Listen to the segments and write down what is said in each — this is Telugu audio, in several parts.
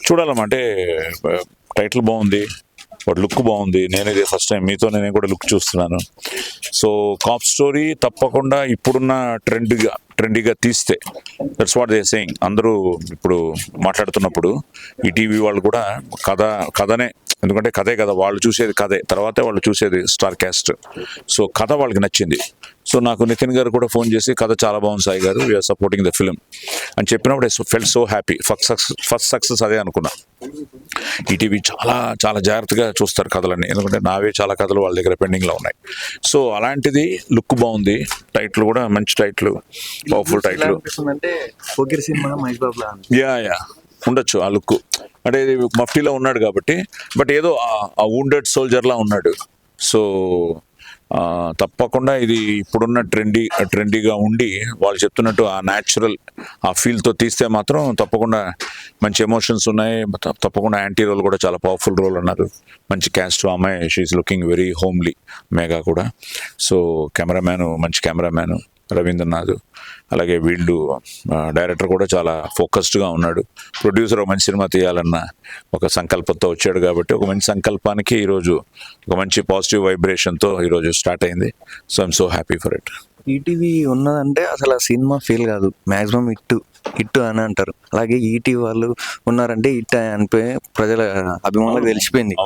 చూడాలమ్మా, అంటే టైటిల్ బాగుంది, వాడు లుక్ బాగుంది. నేను ఇది ఫస్ట్ టైం మీతో నేను కూడా లుక్ చూస్తున్నాను. సో కాప్ స్టోరీ తప్పకుండా ఇప్పుడున్న ట్రెండీగా తీస్తే, దట్స్ వాట్ దే సేయింగ్. అందరూ ఇప్పుడు మాట్లాడుతున్నప్పుడు ఈ టీవీ వాళ్ళు కూడా కథనే, ఎందుకంటే కథే కదా వాళ్ళు చూసేది, కథే తర్వాతే వాళ్ళు చూసేది స్టార్ క్యాస్ట్. సో కథ వాళ్ళకి నచ్చింది. సో నాకు నితిన్ గారు కూడా ఫోన్ చేసి కథ చాలా బాగుంది సాయి గారు, వీఆర్ సపోర్టింగ్ ద ఫిలిం అని చెప్పినప్పుడు I felt so happy. First success అదే అనుకున్నా. ఈటీవీ చాలా చాలా జాగ్రత్తగా చూస్తారు కథలన్నీ, ఎందుకంటే నావే చాలా కథలు వాళ్ళ దగ్గర పెండింగ్లో ఉన్నాయి. సో అలాంటిది లుక్ బాగుంది, టైటిల్ కూడా మంచి టైటిల్, పవర్ఫుల్ టైటిల్. యా ఉండొచ్చు ఆ లుక్, అంటే మఫ్టీలో ఉన్నాడు కాబట్టి, బట్ ఏదో ఆ వూండెడ్ సోల్జర్లా ఉన్నాడు. సో తప్పకుండా ఇది ఇప్పుడున్న ట్రెండీగా ఉండి వాళ్ళు చెప్తున్నట్టు ఆ న్యాచురల్ ఆ ఫీల్తో తీస్తే మాత్రం తప్పకుండా మంచి ఎమోషన్స్ ఉన్నాయి. తప్పకుండా యాంటీ రోల్ కూడా చాలా పవర్ఫుల్ రోల్ అన్నారు. మంచి క్యాస్ట్. అమ్మాయి she's looking very homely, Megha కూడా. సో మంచి కెమెరామ్యాను రవీంద్రనాథ్, అలాగే వీళ్ళు డైరెక్టర్ కూడా చాలా ఫోకస్డ్గా ఉన్నాడు. ప్రొడ్యూసర్ ఒక మంచి సినిమా తీయాలన్న ఒక సంకల్పంతో వచ్చాడు కాబట్టి, ఒక మంచి సంకల్పానికి ఈరోజు ఒక మంచి పాజిటివ్ వైబ్రేషన్తో ఈరోజు స్టార్ట్ అయింది. So I'm so happy for it. ETV ఉన్నదంటే అసలు ఆ సినిమా ఫెయిల్ కాదు, మ్యాక్సిమం హిట్ అని అంటారు. అలాగే ఈటీవీ వాళ్ళు ఉన్నారంటే హిట్ అనిపోయి ప్రజల అభిమానులకు తెలిసిపోయింది.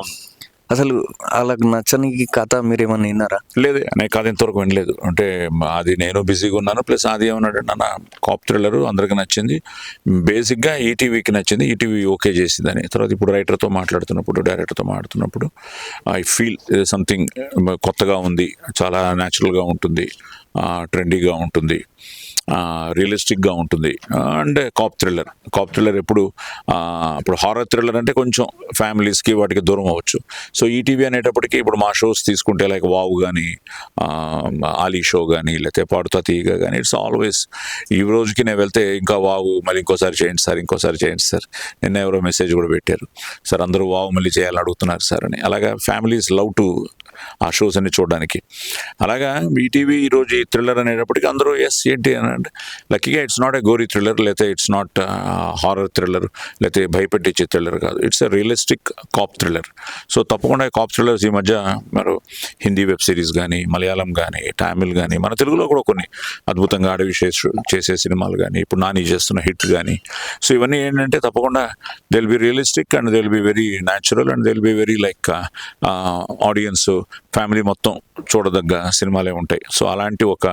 అసలు వాళ్ళకి నచ్చని కథ మీరు ఏమన్నా విన్నారా? లేదు, నేను కథ ఇంతవరకు వినలేదు. అంటే అది నేను బిజీగా ఉన్నాను. ప్లస్ అది ఏమన్నాడు, నా కాప్ థ్రిల్లర్ అందరికి నచ్చింది, బేసిక్గా ఈటీవీకి నచ్చింది, ఈటీవీ ఓకే చేసిందని. తర్వాత ఇప్పుడు డైరెక్టర్తో మాట్లాడుతున్నప్పుడు ఐ ఫీల్ సంథింగ్ కొత్తగా ఉంది, చాలా న్యాచురల్గా ఉంటుంది, ట్రెండీగా ఉంటుంది, రియలిస్టిక్గా ఉంటుంది. అండ్ కాప్ థ్రిల్లర్ ఇప్పుడు హారర్ థ్రిల్లర్ అంటే కొంచెం ఫ్యామిలీస్కి వాటికి దూరం అవ్వచ్చు. సో ఈటీవీ అనేటప్పటికీ ఇప్పుడు మా షోస్ తీసుకుంటే లైక్ వావ్ కానీ, ఆలీ షో కానీ, లేకపోతే పాడుతా తీయగా కానీ, ఇట్స్ ఆల్వేస్ ఈ రోజుకి నేను వెళ్తే ఇంకా వావ్ మళ్ళీ ఇంకోసారి చేయండి సార్. నిన్న ఎవరో మెసేజ్ కూడా పెట్టారు, సార్ అందరూ వావ్ మళ్ళీ చేయాలని అడుగుతున్నారు సార్ అని. అలాగా ఫ్యామిలీస్ లవ్ టు ఆ షోస్ అన్ని చూడడానికి. అలాగా ఈటీవీ ఈరోజు ఈ థ్రిల్లర్ అనేటప్పటికీ అందరూ ఏంటి అని అంటే, లక్కీగా it's not a gory thriller, లేకపోతే ఇట్స్ నాట్ హారర్ థ్రిల్లర్, లేకపోతే భయపెట్టించే థ్రిల్లర్ కాదు, it's a realistic cop thriller. So తప్పకుండా కాప్ థ్రిల్లర్స్ ఈ మధ్య మరి హిందీ వెబ్ సిరీస్ కానీ, మలయాళం కానీ, తమిళ్ కానీ, మన తెలుగులో కూడా కొన్ని అద్భుతంగా అడవి చేసే సినిమాలు కానీ, ఇప్పుడు నాని చేస్తున్న హిట్ కానీ, సో ఇవన్నీ ఏంటంటే తప్పకుండా they will be realistic and they will be very natural and they will be very like audience family మొత్తం చూడదగ్గ సినిమాలే ఉంటాయి. సో అలాంటి ఒక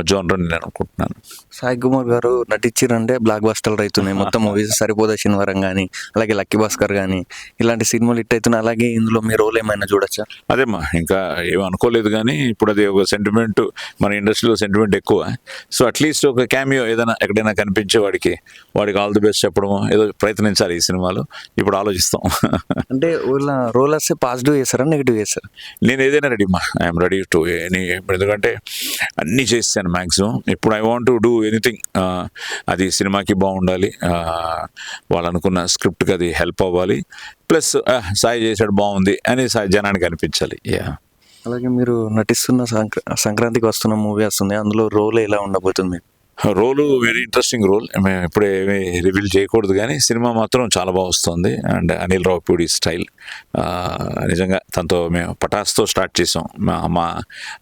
జోనర్ నేను అనుకుంటున్నాను. సాయి కుమార్ గారు నటించారంటే బ్లాక్ బస్టర్లు అవుతున్నాయి మొత్తం మూవీస్. సరిపోదా శనివారం కానీ, అలాగే లక్కీ భాస్కర్ కానీ, ఇలాంటి సినిమాలు హిట్ అవుతున్నాయి. అలాగే ఇందులో మీ రోల్ ఏమైనా చూడొచ్చా? అదేమ్మా, ఇంకా ఏమీ అనుకోలేదు కానీ ఇప్పుడు అది ఒక సెంటిమెంట్, మన ఇండస్ట్రీలో సెంటిమెంట్ ఎక్కువ. సో అట్లీస్ట్ ఒక క్యామియో ఏదైనా ఎక్కడైనా కనిపించే వాడికి ఆల్ ది బెస్ట్ చెప్పడము ఏదో ప్రయత్నించాలి ఈ సినిమాలో. ఇప్పుడు ఆలోచిస్తాం. అంటే వాళ్ళ రోల్ వస్తే పాజిటివ్ చేస్తారా, నెగిటివ్ చేస్తారా? నేను ఏదైనా రెడీమ్మా, ఐఎమ్ రెడీ టు ఎనీ. ఎందుకంటే అన్నీ చేస్తాను మ్యాక్సిమం. ఇప్పుడు I want to do anything. అది సినిమాకి బాగుండాలి, వాళ్ళు అనుకున్న స్క్రిప్ట్కి అది హెల్ప్ అవ్వాలి, ప్లస్ సాయి చేసాడు బాగుంది అని జనానికి అనిపించాలి. అలాగే మీరు నటిస్తున్న సంక్రాంతికి వస్తున్న మూవీ వస్తుంది, అందులో రోల్ ఎలా ఉండబోతుంది? రోలు వెరీ ఇంట్రెస్టింగ్ రోల్. మేము ఇప్పుడే ఏమీ రివీల్ చేయకూడదు కానీ సినిమా మాత్రం చాలా బాగా వస్తుంది. అండ్ అనిల్ రావిపూడి స్టైల్, నిజంగా తనతో మేము పటాస్తో స్టార్ట్ చేసాం, మా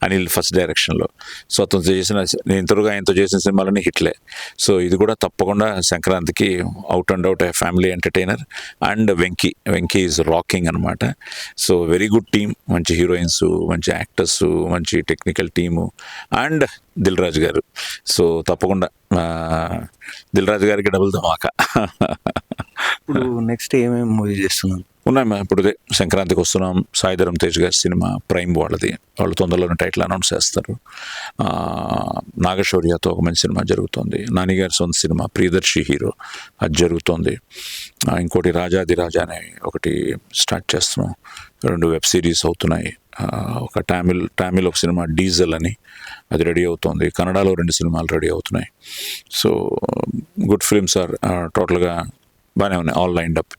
అనిల్ ఫస్ట్ డైరెక్షన్లో. సో అతను నేను ఇంతగా ఆయనతో చేసిన సినిమాలన్నీ హిట్లే. సో ఇది కూడా తప్పకుండా సంక్రాంతికి out and out family entertainer. And Venky is rocking అనమాట. సో వెరీ గుడ్ టీమ్, మంచి హీరోయిన్స్, మంచి యాక్టర్స్, మంచి technical team, and Dil Raju గారు. సో తప్పకుండా దిల్ రాజు గారికి డబుల్ ధమాకా. ఇప్పుడు నెక్స్ట్ ఏమేమి మూవీ చేస్తున్నాను? ఉన్నాయమ్మా, ఇప్పుడు సంక్రాంతికి వస్తున్నాం. సాయిధరం తేజ్ గారి సినిమా ప్రైమ్ వాళ్ళు తొందరలోనే టైటిల్ అనౌన్స్ చేస్తారు. నాగశౌర్యతో ఒక మంచి సినిమా జరుగుతుంది. నాని గారి సొంత సినిమా ప్రియదర్శి హీరో, అది జరుగుతుంది. ఇంకోటి రాజాదిరాజా అనే ఒకటి స్టార్ట్ చేస్తున్నాం. 2 వెబ్ సిరీస్ అవుతున్నాయి. ఒక తమిళ్ ఒక సినిమా డీజల్ అని, అది రెడీ అవుతుంది. కన్నడలో 2 సినిమాలు రెడీ అవుతున్నాయి. సో గుడ్ ఫిల్మ్స్ ఆర్ టోటల్గా బాగానే ఉన్నాయి, ఆల్ లైన్డ్ అప్.